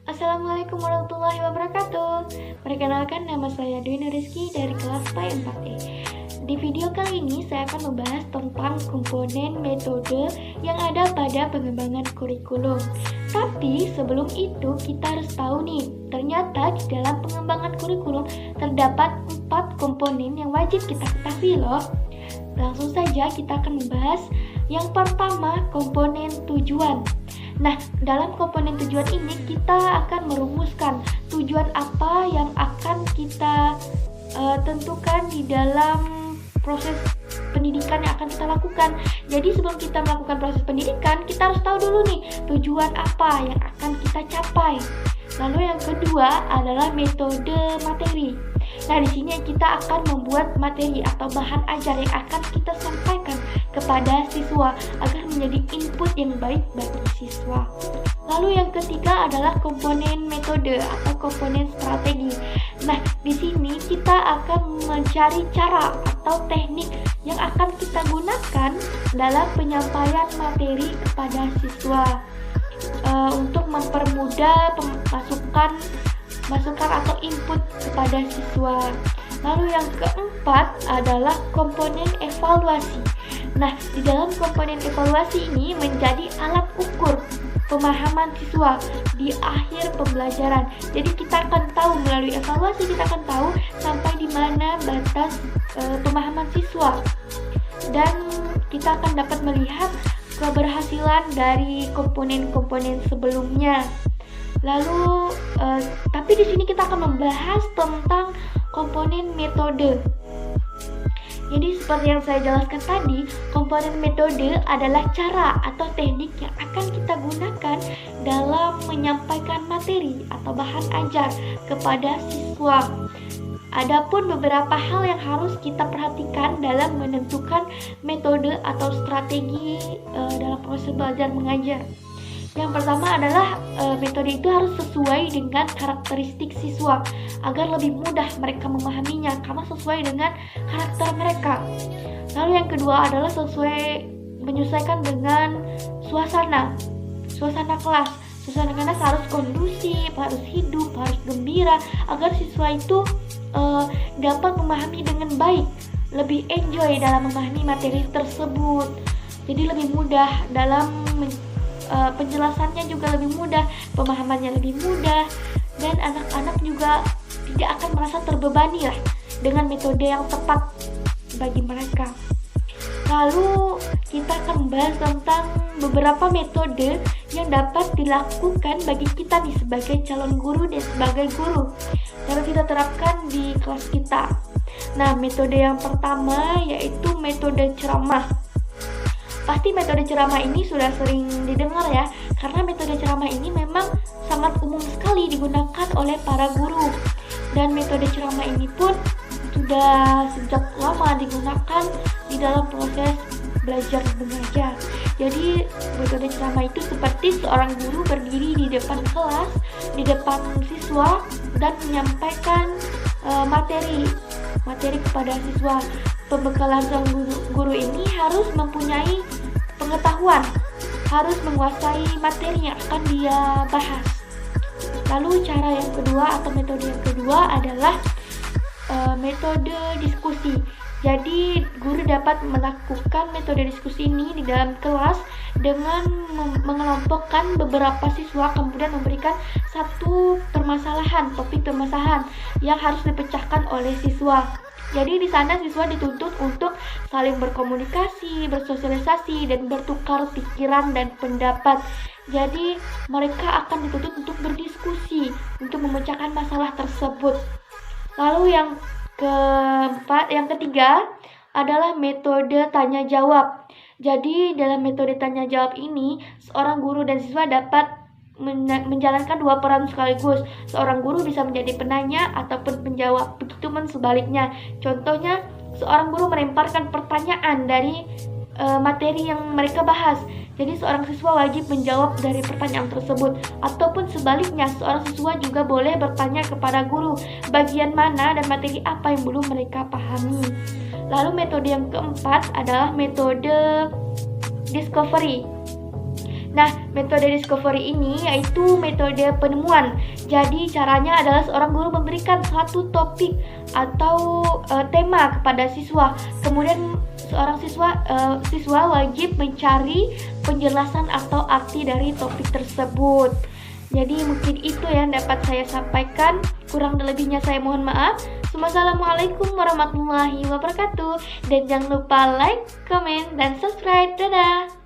Assalamualaikum warahmatullahi wabarakatuh. Perkenalkan, nama saya Dwi Rizky dari kelas PAI 4E. Di video kali ini saya akan membahas tentang komponen metode yang ada pada pengembangan kurikulum. Tapi sebelum itu kita harus tahu nih, ternyata di dalam pengembangan kurikulum terdapat 4 komponen yang wajib kita ketahui loh. Langsung saja kita akan membahas yang pertama, komponen tujuan. Nah, dalam komponen tujuan ini kita akan merumuskan tujuan apa yang akan kita tentukan di dalam proses pendidikan yang akan kita lakukan. Jadi sebelum kita melakukan proses pendidikan, kita harus tahu dulu nih tujuan apa yang akan kita capai. Lalu yang kedua adalah metode materi. Nah, di sini kita akan membuat materi atau bahan ajar yang akan kita sampaikan kepada siswa agar menjadi input yang baik bagi siswa. Lalu yang ketiga adalah komponen metode atau komponen strategi. Nah, di sini kita akan mencari cara atau teknik yang akan kita gunakan dalam penyampaian materi kepada siswa untuk mempermudah masukan atau input kepada siswa. Lalu yang keempat adalah komponen evaluasi. Nah, di dalam komponen evaluasi ini menjadi alat ukur pemahaman siswa di akhir pembelajaran. Jadi kita akan tahu melalui evaluasi, kita akan tahu sampai di mana batas pemahaman siswa. Dan kita akan dapat melihat keberhasilan dari komponen-komponen sebelumnya. Lalu, tapi di sini kita akan membahas tentang komponen metode. Jadi seperti yang saya jelaskan tadi, komponen metode adalah cara atau teknik yang akan kita gunakan dalam menyampaikan materi atau bahan ajar kepada siswa. Adapun beberapa hal yang harus kita perhatikan dalam menentukan metode atau strategi dalam proses belajar mengajar. Yang pertama adalah metode itu harus sesuai dengan karakteristik siswa agar lebih mudah mereka memahaminya karena sesuai dengan karakter mereka. Lalu yang kedua adalah menyesuaikan dengan suasana kelas. Suasana kelas harus kondusif, harus hidup, harus gembira agar siswa itu dapat memahami dengan baik, lebih enjoy dalam memahami materi tersebut. Jadi lebih mudah dalam penjelasannya juga lebih mudah, pemahamannya lebih mudah, dan anak-anak juga tidak akan merasa terbebani lah dengan metode yang tepat bagi mereka. Lalu kita akan membahas tentang beberapa metode yang dapat dilakukan bagi kita nih sebagai calon guru dan sebagai guru yang kita terapkan di kelas kita. Nah, metode yang pertama yaitu metode ceramah. Pasti metode ceramah ini sudah sering didengar ya, karena metode ceramah ini memang sangat umum sekali digunakan oleh para guru. Dan metode ceramah ini pun sudah sejak lama digunakan di dalam proses belajar mengajar. Jadi metode ceramah itu seperti seorang guru berdiri di depan kelas, di depan siswa dan menyampaikan materi kepada siswa. Pembekalan sang guru ini harus mempunyai pengetahuan, harus menguasai materi yang akan dia bahas. Lalu cara yang kedua atau metode yang kedua adalah metode diskusi. Jadi guru dapat melakukan metode diskusi ini di dalam kelas dengan mengelompokkan beberapa siswa, kemudian memberikan satu topik permasalahan yang harus dipecahkan oleh siswa. Jadi di sana siswa dituntut untuk saling berkomunikasi, bersosialisasi, dan bertukar pikiran dan pendapat. Jadi mereka akan dituntut untuk berdiskusi, untuk memecahkan masalah tersebut. Lalu yang ketiga adalah metode tanya jawab. Jadi dalam metode tanya jawab ini, seorang guru dan siswa dapat menjalankan dua peran sekaligus. Seorang guru bisa menjadi penanya ataupun penjawab, begitupun sebaliknya. Contohnya, seorang guru melemparkan pertanyaan dari materi yang mereka bahas. Jadi seorang siswa wajib menjawab dari pertanyaan tersebut. Ataupun sebaliknya, seorang siswa juga boleh bertanya kepada guru bagian mana dan materi apa yang belum mereka pahami. Lalu metode yang keempat adalah metode discovery. Nah, metode discovery ini yaitu metode penemuan. Jadi caranya adalah seorang guru memberikan satu topik atau tema kepada siswa. Kemudian seorang siswa wajib mencari penjelasan atau arti dari topik tersebut. Jadi mungkin itu yang dapat saya sampaikan. Kurang dan lebihnya saya mohon maaf. Wassalamualaikum warahmatullahi wabarakatuh. Dan jangan lupa like, comment, dan subscribe. Dadah!